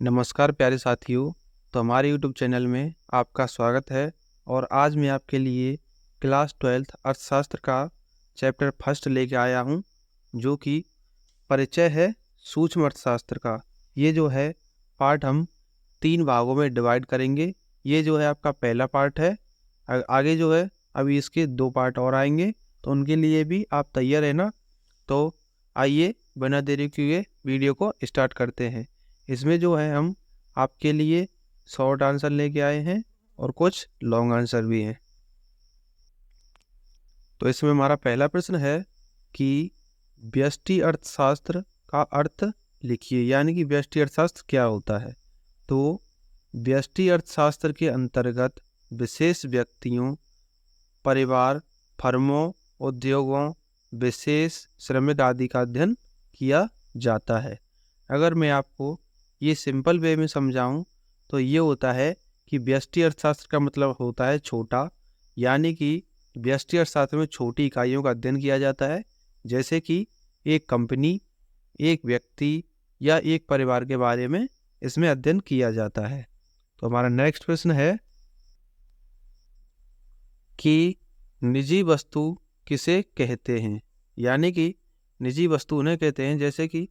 नमस्कार प्यारे साथियों। तो हमारे यूट्यूब चैनल में आपका स्वागत है। और आज मैं आपके लिए क्लास 12th अर्थशास्त्र का चैप्टर फर्स्ट लेके आया हूँ, जो कि परिचय है सूक्ष्म अर्थशास्त्र का। ये जो है पार्ट हम 3 भागों में डिवाइड करेंगे। ये जो है आपका पहला पार्ट है। आगे जो है अभी इसके 2 पार्ट और आएंगे, तो उनके लिए भी आप तैयार है ना। तो आइए बिना देरी किए वीडियो को स्टार्ट करते हैं। इसमें जो है हम आपके लिए शॉर्ट आंसर लेके आए हैं और कुछ लॉन्ग आंसर भी हैं। तो इसमें हमारा पहला प्रश्न है कि व्यष्टि अर्थशास्त्र का अर्थ लिखिए, यानी कि व्यष्टि अर्थशास्त्र क्या होता है। तो व्यष्टि अर्थशास्त्र के अंतर्गत विशेष व्यक्तियों, परिवार, फर्मों, उद्योगों, विशेष श्रमिक आदि का अध्ययन किया जाता है। अगर मैं आपको ये सिंपल वे में समझाऊं तो ये होता है कि व्यष्टि अर्थशास्त्र का मतलब होता है छोटा, यानी कि व्यष्टि अर्थशास्त्र में छोटी इकाइयों का अध्ययन किया जाता है, जैसे कि एक कंपनी, एक व्यक्ति या एक परिवार के बारे में इसमें अध्ययन किया जाता है। तो हमारा नेक्स्ट प्रश्न है कि निजी वस्तु किसे कहते हैं, यानी कि निजी वस्तु उन्हें कहते हैं जैसे कि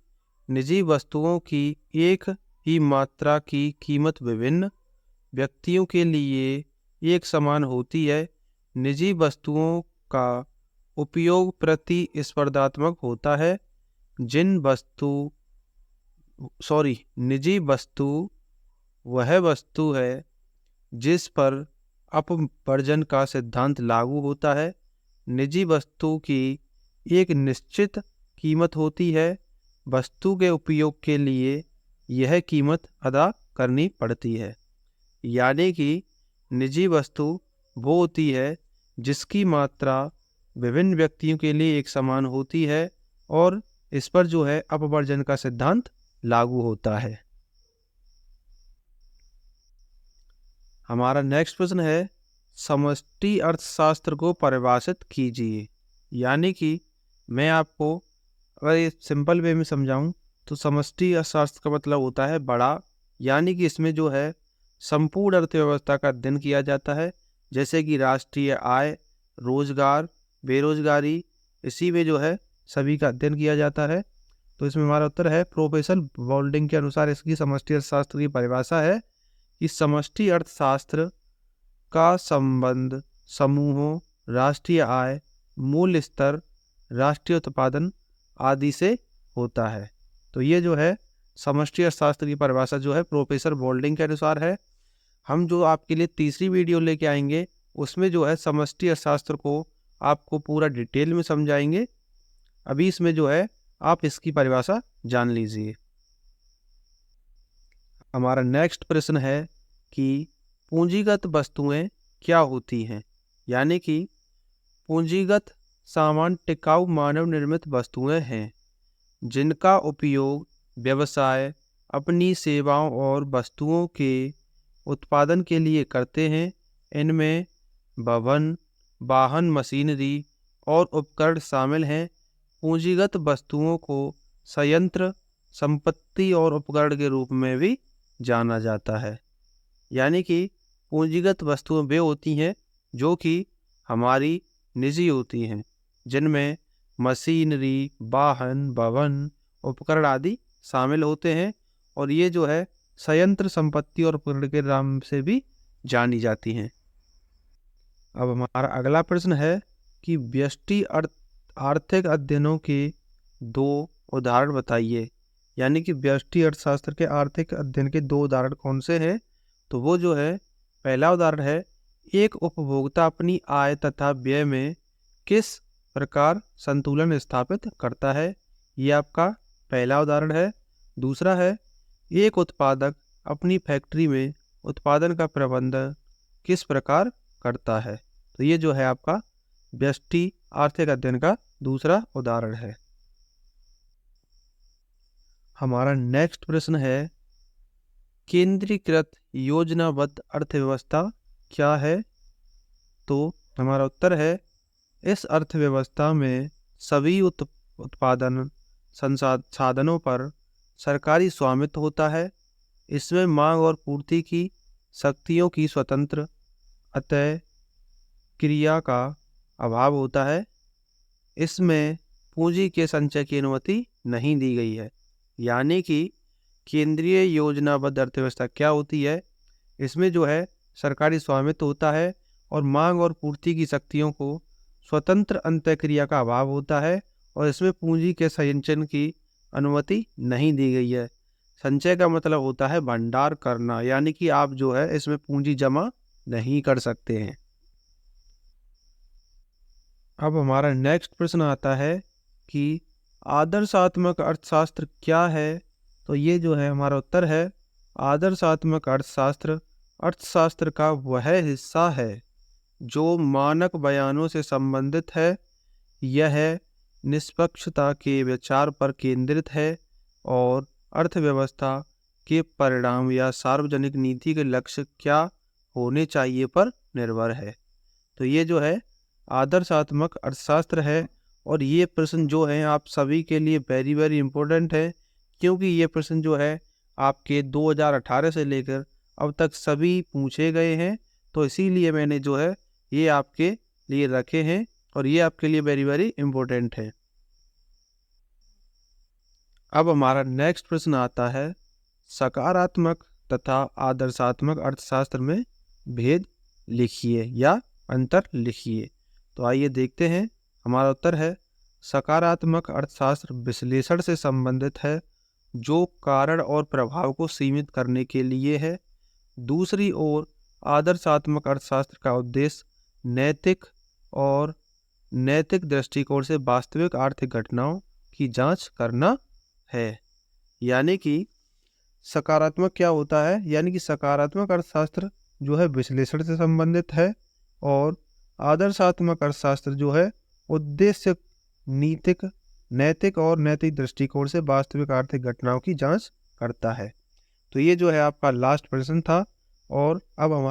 निजी वस्तुओं की एक ही मात्रा की कीमत विभिन्न व्यक्तियों के लिए एक समान होती है। निजी वस्तुओं का उपयोग प्रतिस्पर्धात्मक होता है। निजी वस्तु वह वस्तु है जिस पर अपवर्जन का सिद्धांत लागू होता है। निजी वस्तु की एक निश्चित कीमत होती है। वस्तु के उपयोग के लिए यह कीमत अदा करनी पड़ती है, यानी कि निजी वस्तु वो होती है जिसकी मात्रा विभिन्न व्यक्तियों के लिए एक समान होती है और इस पर जो है अपवर्जन का सिद्धांत लागू होता है। हमारा नेक्स्ट प्रश्न है समष्टि अर्थशास्त्र को परिभाषित कीजिए, यानी कि मैं आपको अगर ये सिंपल वे में समझाऊं तो समष्टि अर्थशास्त्र का मतलब होता है बड़ा, यानी कि इसमें जो है संपूर्ण अर्थव्यवस्था का अध्ययन किया जाता है, जैसे कि राष्ट्रीय आय, रोजगार, बेरोजगारी, इसी में जो है सभी का अध्ययन किया जाता है। तो इसमें हमारा उत्तर है प्रोफेसर बोल्डिंग के अनुसार इसकी समष्टि अर्थशास्त्र की परिभाषा है कि समष्टि अर्थशास्त्र का संबंध समूहों, राष्ट्रीय आय, मूल्य स्तर, राष्ट्रीय उत्पादन आदि से होता है। तो ये जो है समष्टि अर्थशास्त्र की परिभाषा जो है प्रोफेसर बोल्डिंग के अनुसार है। हम जो आपके लिए तीसरी वीडियो लेके आएंगे उसमें जो है समष्टि अर्थशास्त्र को आपको पूरा डिटेल में समझाएंगे। अभी इसमें जो है आप इसकी परिभाषा जान लीजिए। हमारा नेक्स्ट प्रश्न है कि पूंजीगत वस्तुएं क्या होती हैं, यानी कि पूंजीगत सामान टिकाऊ मानव निर्मित वस्तुएं हैं जिनका उपयोग व्यवसाय अपनी सेवाओं और वस्तुओं के उत्पादन के लिए करते हैं। इनमें भवन, वाहन, मशीनरी और उपकरण शामिल हैं। पूंजीगत वस्तुओं को संयंत्र, संपत्ति और उपकरण के रूप में भी जाना जाता है, यानी कि पूंजीगत वस्तुएं वे होती हैं जो कि हमारी निजी होती हैं, जिनमें मशीनरी, वाहन, भवन, उपकरण आदि शामिल होते हैं और ये जो है संयंत्र, संपत्ति और उपकरण के नाम से भी जानी जाती हैं। अब हमारा अगला प्रश्न है कि व्यष्टि आर्थिक अध्ययनों के 2 उदाहरण बताइए, यानी कि व्यष्टि अर्थशास्त्र के आर्थिक अध्ययन के 2 उदाहरण कौन से हैं। तो वो जो है पहला उदाहरण है एक उपभोक्ता अपनी आय तथा व्यय में किस प्रकार संतुलन स्थापित करता है, ये आपका पहला उदाहरण है। दूसरा है एक उत्पादक अपनी फैक्ट्री में उत्पादन का प्रबंधन किस प्रकार करता है। तो ये जो है आपका व्यष्टि आर्थिक अध्ययन का दूसरा उदाहरण है। हमारा नेक्स्ट प्रश्न है केंद्रीकृत योजनाबद्ध अर्थव्यवस्था क्या है। तो हमारा उत्तर है इस अर्थव्यवस्था में सभी उत्पादन साधनों पर सरकारी स्वामित्व होता है। इसमें मांग और पूर्ति की शक्तियों की स्वतंत्र अतः क्रिया का अभाव होता है। इसमें पूंजी के संचय की अनुमति नहीं दी गई है। यानी कि केंद्रीय योजनाबद्ध अर्थव्यवस्था क्या होती है, इसमें जो है सरकारी स्वामित्व होता है और मांग और पूर्ति की शक्तियों को स्वतंत्र अंतःक्रिया का अभाव होता है और इसमें पूंजी के संचयन की अनुमति नहीं दी गई है। संचय का मतलब होता है भंडार करना, यानी कि आप जो है इसमें पूंजी जमा नहीं कर सकते हैं। अब हमारा नेक्स्ट प्रश्न आता है कि आदर्शात्मक अर्थशास्त्र क्या है। तो ये जो है हमारा उत्तर है, आदर्शात्मक अर्थशास्त्र अर्थशास्त्र का वह हिस्सा है जो मानक बयानों से संबंधित है। यह निष्पक्षता के विचार पर केंद्रित है और अर्थव्यवस्था के परिणाम या सार्वजनिक नीति के लक्ष्य क्या होने चाहिए पर निर्भर है। तो ये जो है आदर्शात्मक अर्थशास्त्र है और ये प्रश्न जो है आप सभी के लिए वेरी वेरी इंपॉर्टेंट है, क्योंकि ये प्रश्न जो है आपके 2018 से लेकर अब तक सभी पूछे गए हैं। तो इसीलिए मैंने जो है ये आपके लिए रखे हैं और ये आपके लिए वेरी वेरी इंपॉर्टेंट है। अब हमारा नेक्स्ट प्रश्न आता है, सकारात्मक तथा आदर्शात्मक अर्थशास्त्र में भेद लिखिए या अंतर लिखिए। तो आइए देखते हैं। हमारा उत्तर है, सकारात्मक अर्थशास्त्र विश्लेषण से संबंधित है जो कारण और प्रभाव को सीमित करने के लिए है। दूसरी ओर आदर्शात्मक अर्थशास्त्र का उद्देश्य नैतिक दृष्टिकोण से वास्तविक आर्थिक घटनाओं की जांच करना है। यानी कि सकारात्मक क्या होता है, यानी कि सकारात्मक अर्थशास्त्र जो है विश्लेषण से संबंधित है और आदर्शात्मक अर्थशास्त्र जो है उद्देश्य नैतिक दृष्टिकोण से वास्तविक आर्थिक घटनाओं की जांच करता है। तो ये जो है आपका लास्ट प्रश्न था और अब हमारा